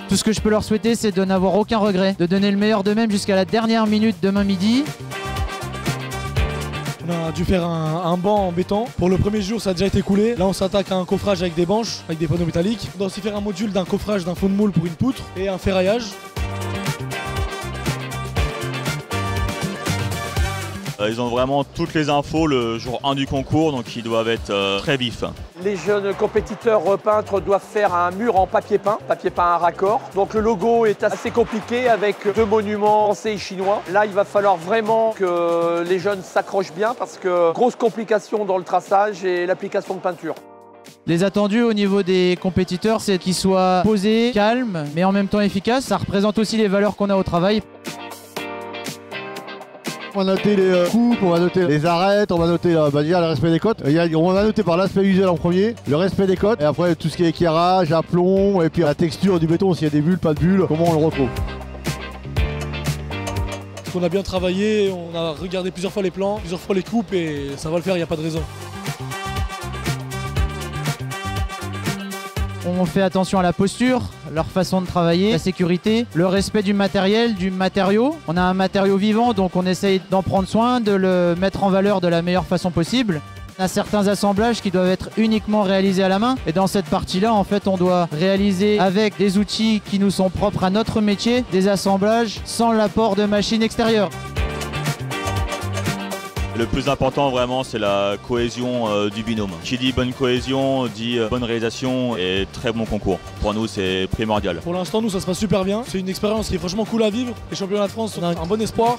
Tout ce que je peux leur souhaiter, c'est de n'avoir aucun regret, de donner le meilleur d'eux-mêmes jusqu'à la dernière minute demain midi. On a dû faire un banc en béton. Pour le premier jour, ça a déjà été coulé. Là, on s'attaque à un coffrage avec des banches, avec des panneaux métalliques. On doit aussi faire un module d'un coffrage d'un fond de moule pour une poutre et un ferraillage. Ils ont vraiment toutes les infos le jour 1 du concours, donc ils doivent être très vifs. Les jeunes compétiteurs peintres doivent faire un mur en papier peint à raccord. Donc le logo est assez compliqué avec 2 monuments français et chinois. Là, il va falloir vraiment que les jeunes s'accrochent bien parce que grosse complication dans le traçage et l'application de peinture. Les attendus au niveau des compétiteurs, c'est qu'ils soient posés, calmes, mais en même temps efficaces. Ça représente aussi les valeurs qu'on a au travail. On va noter les coupes, on va noter les arêtes, on va noter déjà le respect des cotes. On va noter par l'aspect visuel en premier, le respect des cotes, et après tout ce qui est éclairage, aplomb, et puis la texture du béton, s'il y a des bulles, pas de bulles, comment on le retrouve. On a bien travaillé, on a regardé plusieurs fois les plans, plusieurs fois les coupes, et ça va le faire, il n'y a pas de raison. On fait attention à la posture, leur façon de travailler, la sécurité, le respect du matériel, du matériau. On a un matériau vivant, donc on essaye d'en prendre soin, de le mettre en valeur de la meilleure façon possible. On a certains assemblages qui doivent être uniquement réalisés à la main. Et dans cette partie-là, en fait, on doit réaliser avec des outils qui nous sont propres à notre métier, des assemblages sans l'apport de machines extérieures. Le plus important vraiment, c'est la cohésion du binôme. Qui dit bonne cohésion, dit bonne réalisation et très bon concours. Pour nous, c'est primordial. Pour l'instant, nous, ça se passe super bien. C'est une expérience qui est franchement cool à vivre. Les championnats de France, on a un bon espoir.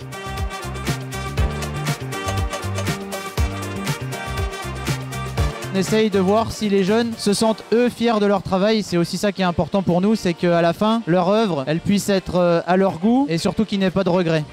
On essaye de voir si les jeunes se sentent eux fiers de leur travail. C'est aussi ça qui est important pour nous, c'est qu'à la fin, leur œuvre, elle puisse être à leur goût et surtout qu'il n'y ait pas de regrets.